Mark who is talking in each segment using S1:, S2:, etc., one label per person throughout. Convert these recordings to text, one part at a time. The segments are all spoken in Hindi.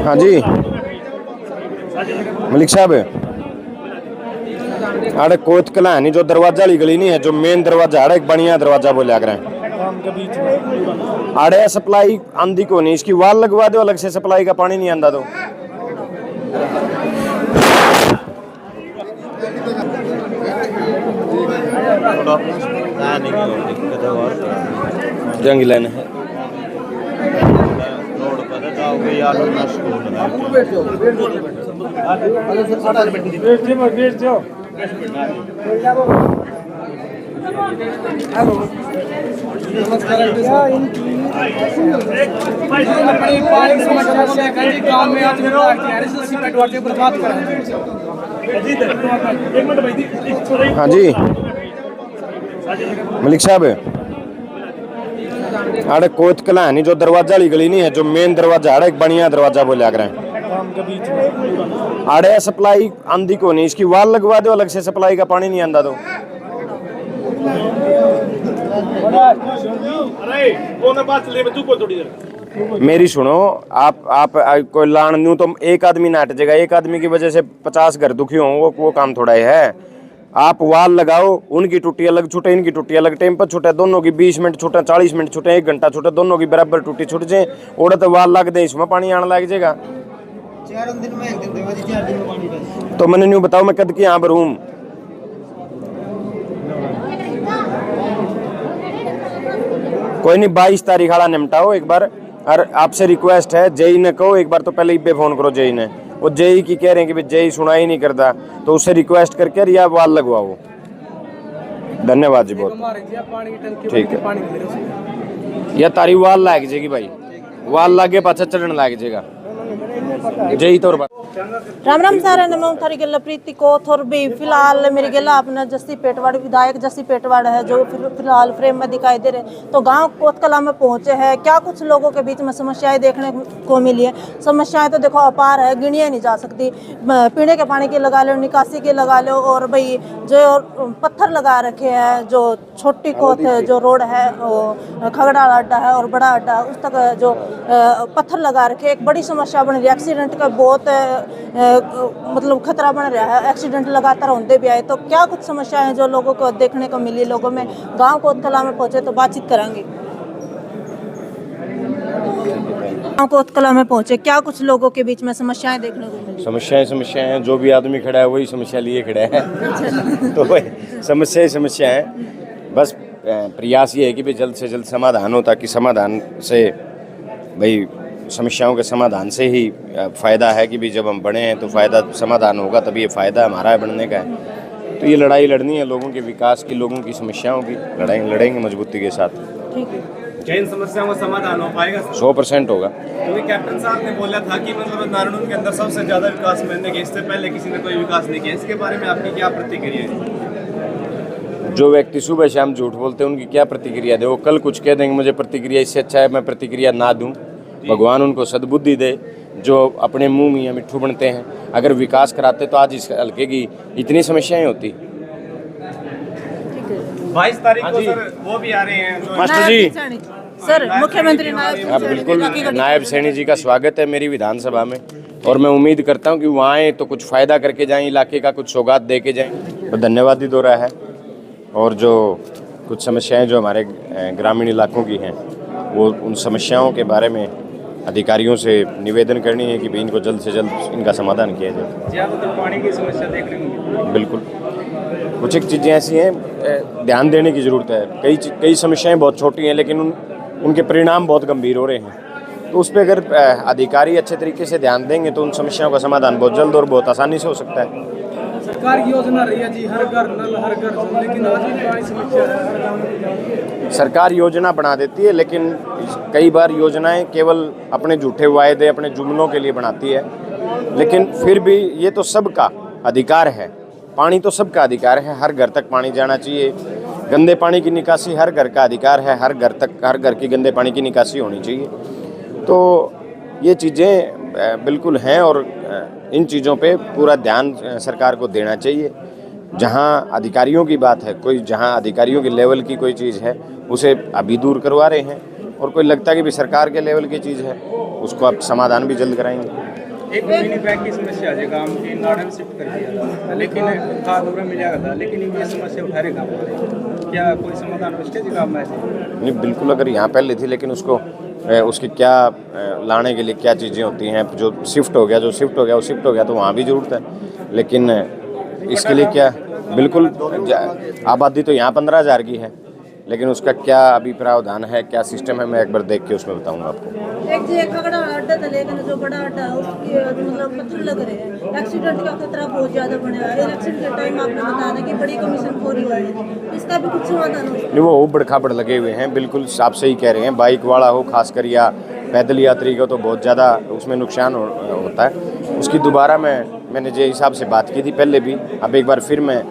S1: हाँ जी मलिक साहब, अरे कोत कला है नहीं, जो दरवाजा वाली गली नहीं है, जो मेन दरवाजा है, एक बढ़िया दरवाजा बोले अगर अरे सप्लाई आंधी को नहीं, इसकी वाल लगवा दो अलग से, सप्लाई का पानी नहीं आंदा तो जंग लाइन है। हाँ जी मलिक साहब, अरे कोत कला है नहीं, जो दरवाजा वाली गली नहीं है, जो मेन दरवाजा है, एक बढ़िया दरवाजा बोले अगर अरे सप्लाई आंधी को नहीं, इसकी वाल लगवा दो अलग से, सप्लाई का पानी नहीं आंदा तो मेरी सुनो, आप कोई लान न्यू तो एक आदमी ना हट जाएगा, एक आदमी की वजह से 50 घर दुखी हों, वो काम थोड़ा ही है। आप वाल लगाओ, उनकी टूटी अलग छूटे, इनकी टूटी अलग, टेम्पर छूटे, दोनों की 20 मिनट छूटे, 40 मिनट छूटे, 1 घंटा छूटे, दोनों की बराबर टूटी छूट जाए, ओढ़े तो वाल लग दे, इसमें पानी आने लग जाएगा। तो मैंने न्यू बताओ मैं कद की यहाँ पर हूँ। कोई नहीं, 22 तारीख वाला निपटाओ एक बार, और आपसे रिक्वेस्ट है जेई ने कहो एक बार तो पहले इब्बे फोन करो जेई ने, वो जेई की कह रहे हैं कि भाई जेई सुनाई नहीं करता, तो उससे रिक्वेस्ट करके या वाल लगवाओ। धन्यवाद जी बहुत, ठीक है। या तारी वाल लाग जाएगी भाई, वाल लागे पाछा चढ़ने लाग जाएगा जेई तौर
S2: राम राम सारे नमो थारी गल्ला प्रीति को थोर भी फिलहाल मेरी गल्ला अपना जस्सी पेटवाड़ विधायक जस्सी पेटवाड़ है जो फिलहाल फ्रेम में दिखाई दे रहे, तो गांव कोतकला में पहुंचे हैं। क्या कुछ लोगों के बीच में समस्याएं देखने को मिली है। समस्याएं तो देखो अपार है, गिनिया नहीं जा सकती। पीने के पानी की लगा लो, निकासी की लगा लो, और भाई जो पत्थर लगा रखे हैं, जो छोटी कोत जो रोड है वो खगड़ा अड्डा है और बड़ा अड्डा उस तक जो पत्थर लगा रखे, एक बड़ी समस्या बन रही है। एक्सीडेंट का बहुत मतलब खतरा बन रहा है, एक्सीडेंट लगातार होते भी आए। तो क्या कुछ समस्याएं जो लोगों को देखने को मिली, लोगों में गांव कोतकला में पहुंचे तो बातचीत करेंगे। गांव कोतकला में पहुंचे, क्या कुछ लोगों के बीच में समस्याएं देखने को मिली।
S1: समस्याएं जो भी आदमी खड़ा है वही समस्या लिए खड़ा है तो वही समस्या है। बस प्रयास ये है कि भाई जल्द से जल्द समाधान हो, ताकि समाधान से भाई समस्याओं के समाधान से ही फ़ायदा है कि भी जब हम बढ़े हैं तो फ़ायदा समाधान होगा, तभी ये फ़ायदा हमारा है बढ़ने का है। तो ये लड़ाई लड़नी है लोगों के विकास की, लोगों की समस्याओं की लड़ेंगे मजबूती के साथ।
S2: ठीक है,
S3: क्या इन समस्याओं का समाधान हो पाएगा?
S1: 100% होगा।
S3: क्योंकि कैप्टन साहब ने बोला था कि मतलब नारायण के अंदर सबसे ज़्यादा विकास मैंने किया, इससे पहले किसी ने कोई विकास नहीं किया। इसके बारे में आपकी क्या प्रतिक्रिया है?
S1: जो व्यक्ति सुबह शाम झूठ बोलते हैं उनकी क्या प्रतिक्रिया दे, वो कल कुछ कह देंगे मुझे प्रतिक्रिया इससे अच्छा है मैं प्रतिक्रिया ना दूं। भगवान उनको सद्बुद्धि दे, जो अपने मुंह मियाँ मिट्ठू बनते हैं। अगर विकास कराते तो आज इस हल्के की इतनी समस्याएं होती।
S3: 22 तारीख को सर वो भी आ रहे हैं
S1: मास्टर जी,
S2: सर मुख्यमंत्री
S1: बिल्कुल नायब सैनी जी का स्वागत है मेरी विधानसभा में, और मैं उम्मीद करता हूं कि वहाँ आए तो कुछ फ़ायदा करके जाएं, इलाके का कुछ सौगात दे के जाएं। तो धन्यवाद ही दो रहा है। और जो कुछ समस्याएं जो हमारे ग्रामीण इलाकों की हैं, वो उन समस्याओं के बारे में अधिकारियों से निवेदन करनी है कि भाई इनको जल्द से जल्द इनका समाधान किया जाए।
S3: ज़्यादातर पानी की समस्या देखने को मिली।
S1: बिल्कुल, कुछ एक चीज़ें ऐसी हैं ध्यान देने की ज़रूरत है। कई समस्याएं बहुत छोटी हैं लेकिन उनके परिणाम बहुत गंभीर हो रहे हैं। तो उस पर अगर अधिकारी अच्छे तरीके से ध्यान देंगे तो उन समस्याओं का समाधान बहुत जल्द और बहुत आसानी से हो सकता है।
S3: सरकार की योजना रही है जी, हर घर नल हर घर जल, लेकिन आज भी पानी समस्या है।
S1: सरकार योजना बना देती है, लेकिन कई बार योजनाएं केवल अपने झूठे वायदे, अपने जुमलों के लिए बनाती है। लेकिन फिर भी ये तो सबका अधिकार है, पानी तो सबका अधिकार है, हर घर तक पानी जाना चाहिए। गंदे पानी की निकासी हर घर का अधिकार है, हर घर की गंदे पानी की निकासी होनी चाहिए। तो ये चीज़ें बिल्कुल हैं और इन चीज़ों पे पूरा ध्यान सरकार को देना चाहिए। जहाँ अधिकारियों की बात है, जहाँ अधिकारियों के लेवल की कोई चीज़ है उसे अभी दूर करवा रहे हैं, और कोई लगता है कि भी सरकार के लेवल की चीज़ है, उसको आप समाधान भी जल्द कराएंगे।
S4: एक मिनी बैंक की समस्या है गांव की नाड़न शिफ्ट कर दिया था, लेकिन खाद वगैरह मिल जाएगा था, लेकिन ये समस्या उठा रहे गाँव वाले, क्या कोई समाधान उसके जी गाँव में ऐसे?
S1: नहीं, बिल्कुल, अगर यहाँ पहले थी, लेकिन उसको उसकी क्या लाने के लिए क्या चीज़ें होती हैं, जो शिफ्ट हो गया वो शिफ्ट हो गया तो वहाँ भी ज़रूरत है, लेकिन इसके लिए क्या, बिल्कुल आबादी तो यहाँ 15,000 की है, लेकिन उसका क्या अभी प्रावधान है, क्या सिस्टम है, मैं एक बार देख के उसमें बताऊंगा आपको।
S2: एक जी खगड़ा अड्डा था, लेकिन जो बड़ा अड्डा है उसकी मतलब पत्थर लग रहे हैं, एक्सीडेंट का खतरा बहुत ज्यादा बना हुआ है। इलेक्शन के टाइम आपने बताया था कि बड़ी कमीशन खोरी हुआ है, इसका भी कुछ समाधान हो?
S1: नहीं, वो उबड़ खाबड़ लगे हुए हैं, बिल्कुल आप सही कह रहे हैं। बाइक वाला हो खासकर या पैदल यात्री को तो बहुत ज़्यादा उसमें नुकसान होता है। उसकी दोबारा मैंने जो हिसाब से बात की थी पहले भी, अब एक बार फिर मैं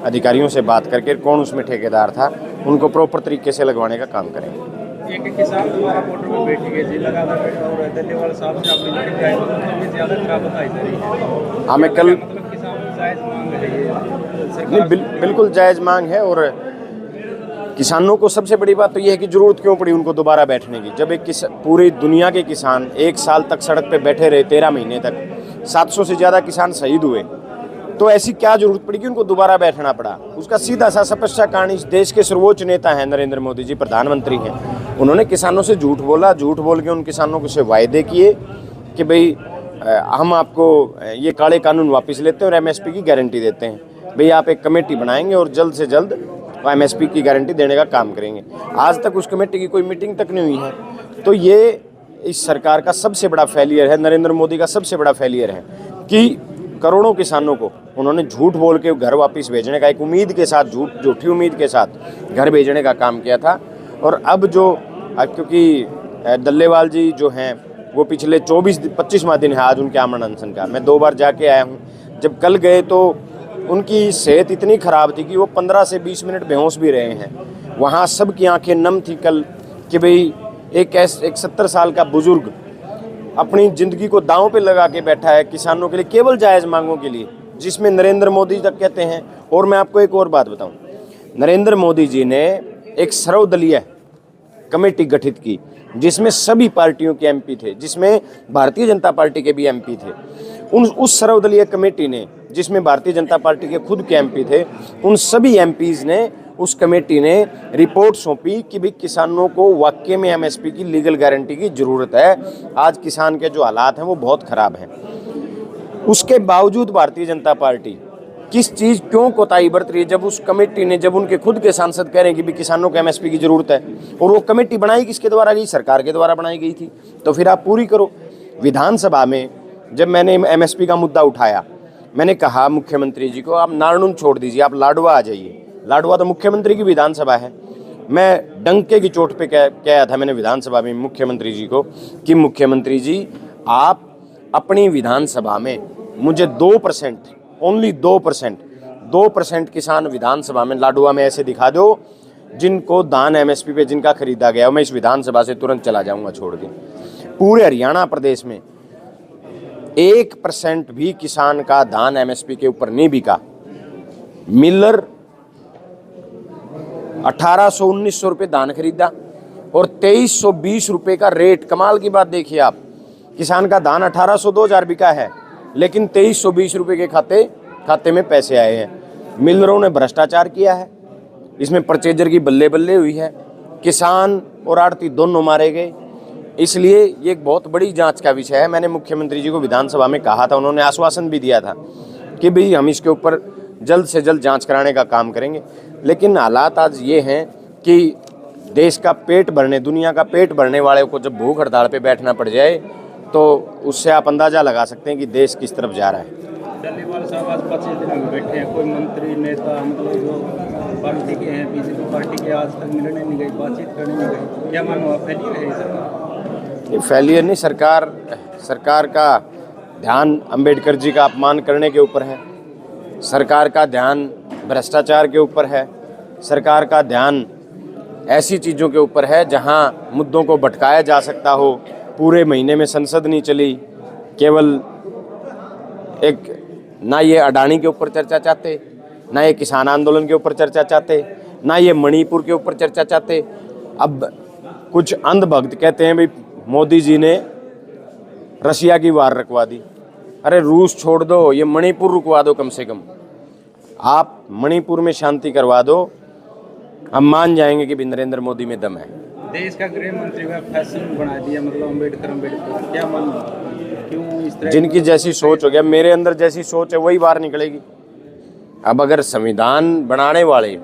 S1: अधिकारियों से बात करके कौन उसमें ठेकेदार था उनको प्रॉपर तरीके से लगवाने का काम करेंगे।
S4: एक किसान दोबारा बॉर्डर में बैठ गए जी, लगातार बैठा और दल्लेवाल साहब से आप मिलकर गए तो तबीयत ज़्यादा खराब बताई जा रही है।
S1: हाँ, मैं कल
S4: मतलब किसान जायज़ मांग है ये सरकार?
S1: नहीं, बिल्कुल जायज़ मांग है। और किसानों को सबसे बड़ी बात तो ये है कि ज़रूरत क्यों पड़ी उनको दोबारा बैठने की, जब एक पूरी दुनिया के किसान 1 साल तक सड़क पे बैठे रहे, 13 महीने तक 700 से ज़्यादा किसान शहीद हुए, तो ऐसी क्या जरूरत पड़ी कि उनको दोबारा बैठना पड़ा। उसका सीधा सा स्पष्ट कारण, इस देश के सर्वोच्च नेता हैं नरेंद्र मोदी जी, प्रधानमंत्री हैं, उन्होंने किसानों से झूठ बोला, झूठ बोल के उन किसानों को से वायदे किए कि भाई हम आपको ये काले कानून वापस लेते हैं और एमएसपी की गारंटी देते हैं, भाई आप एक कमेटी बनाएंगे और जल्द से जल्द एमएसपी की गारंटी देने का काम करेंगे। आज तक उस कमेटी की कोई मीटिंग तक नहीं हुई है। तो ये इस सरकार का सबसे बड़ा फेलियर है, नरेंद्र मोदी का सबसे बड़ा फेलियर है कि करोड़ों किसानों को उन्होंने झूठ बोल के घर वापस भेजने का, एक उम्मीद के साथ, झूठी उम्मीद के साथ घर भेजने का काम किया था। और अब क्योंकि दल्लेवाल जी जो हैं वो पिछले 25वां दिन है आज उनके आमरण अनशन का, मैं 2 बार जाके आया हूँ। जब कल गए तो उनकी सेहत इतनी ख़राब थी कि वो 15 से 20 मिनट बेहोश भी रहे हैं। वहाँ सबकी आंखें नम थी कल कि भाई एक 70 साल का बुजुर्ग अपनी ज़िंदगी को दांव पे लगा के बैठा है किसानों के लिए, केवल जायज़ मांगों के लिए, जिसमें नरेंद्र मोदी तक कहते हैं। और मैं आपको एक और बात बताऊं, नरेंद्र मोदी जी ने एक सर्वदलीय कमेटी गठित की जिसमें सभी पार्टियों के एमपी थे, जिसमें भारतीय जनता पार्टी के भी एमपी थे। उस सर्वदलीय कमेटी ने, जिसमें भारतीय जनता पार्टी के खुद के एमपी थे, उन सभी एमपीज़ ने, उस कमेटी ने रिपोर्ट सौंपी कि भाई किसानों को वाकई में एमएसपी की लीगल गारंटी की ज़रूरत है। आज किसान के जो हालात हैं वो बहुत ख़राब हैं। उसके बावजूद भारतीय जनता पार्टी किस चीज़ क्यों कोताही बरत रही है, जब उस कमेटी ने, जब उनके खुद के सांसद कह रहे हैं कि भाई किसानों को एमएसपी की ज़रूरत है, और वो कमेटी बनाई किसके द्वारा गई? सरकार के द्वारा बनाई गई थी। तो फिर आप पूरी करो। विधानसभा में जब मैंने एमएसपी का मुद्दा उठाया, मैंने कहा मुख्यमंत्री जी को, आप नारनून छोड़ दीजिए, आप लाडवा आ जाइए। लाडवा तो मुख्यमंत्री की विधानसभा है। मैं डंके की चोट पे कहा था मैंने विधानसभा में मुख्यमंत्री जी को कि मुख्यमंत्री जी, आप अपनी विधानसभा में मुझे 2%, ओनली 2% किसान विधानसभा में लाडवा में ऐसे दिखा दो जिनको दान एमएसपी पे जिनका खरीदा गया, मैं इस विधानसभा से तुरंत चला जाऊंगा छोड़ के। पूरे हरियाणा प्रदेश में 1% भी किसान का धान एमएसपी के ऊपर नहीं बिका। मिलर 1800-1900 रुपये धान खरीदा और 2320 रुपये का रेट। कमाल की बात देखिए आप, किसान का धान 1800-2000 बिका है, लेकिन 2320 रुपये के खाते में पैसे आए हैं। मिलरों ने भ्रष्टाचार किया है, इसमें परचेजर की बल्ले बल्ले हुई है, किसान और आड़ती दोनों मारे गए। इसलिए ये एक बहुत बड़ी जांच का विषय है। मैंने मुख्यमंत्री जी को विधानसभा में कहा था, उन्होंने आश्वासन भी दिया था कि भाई हम इसके ऊपर जल्द से जल्द जांच कराने का काम करेंगे। लेकिन हालात आज ये हैं कि देश का पेट भरने, दुनिया का पेट भरने वाले को जब भूख हड़ताल पे बैठना पड़ जाए तो उससे आप अंदाज़ा लगा सकते हैं कि देश किस तरफ जा रहा है।
S4: डल्लेवाल साहब आज 25 दिन में बैठे हैं, कोई मंत्री नेता मतलब जो पार्टी के हैं, बीजेपी पार्टी के, आज तक मिलने नहीं गई, बातचीत करने नहीं गई। क्या मानो आप फेलियर है सरकार?
S1: ये फेलियर नहीं, सरकार का ध्यान अंबेडकर जी का अपमान करने के ऊपर है, सरकार का ध्यान भ्रष्टाचार के ऊपर है, सरकार का ध्यान ऐसी चीज़ों के ऊपर है जहां मुद्दों को भटकाया जा सकता हो। पूरे महीने में संसद नहीं चली, केवल एक ना ये अडानी के ऊपर चर्चा चाहते, ना ये किसान आंदोलन के ऊपर चर्चा चाहते, ना ये मणिपुर के ऊपर चर्चा चाहते। अब कुछ अंधभक्त कहते हैं भाई मोदी जी ने रशिया की वार रुकवा दी। अरे रूस छोड़ दो, ये मणिपुर रुकवा दो, कम से कम आप मणिपुर में शांति करवा दो, हम मान जाएंगे कि नरेंद्र मोदी में दम है।
S4: देश का गृह मंत्री का फैशन बना दिया, मतलब अम्बेडकर क्या मन, क्यों इस तरह?
S1: जिनकी जैसी सोच हो गया, मेरे अंदर जैसी सोच है वही बाहर निकलेगी। अब अगर संविधान बनाने वाले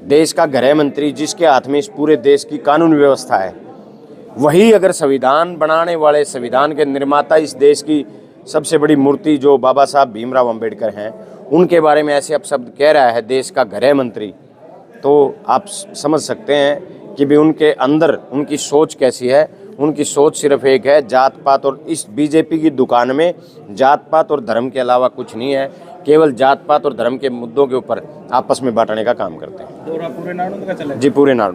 S1: देश का गृह मंत्री, जिसके हाथ में इस पूरे देश की कानून व्यवस्था है, वही अगर संविधान बनाने वाले, संविधान के निर्माता, इस देश की सबसे बड़ी मूर्ति जो बाबा साहब भीमराव अंबेडकर हैं, उनके बारे में ऐसे अपशब्द कह रहा है देश का गृह मंत्री, तो आप समझ सकते हैं कि भी उनके अंदर उनकी सोच कैसी है। उनकी सोच सिर्फ एक है, जात पात, और इस बीजेपी की दुकान में जात पात और धर्म के अलावा कुछ नहीं है, केवल जात पात और धर्म के मुद्दों के ऊपर आपस में बांटने का काम करते हैं।
S4: पूरे नाडू का चला
S1: जी, पूरे नाडू।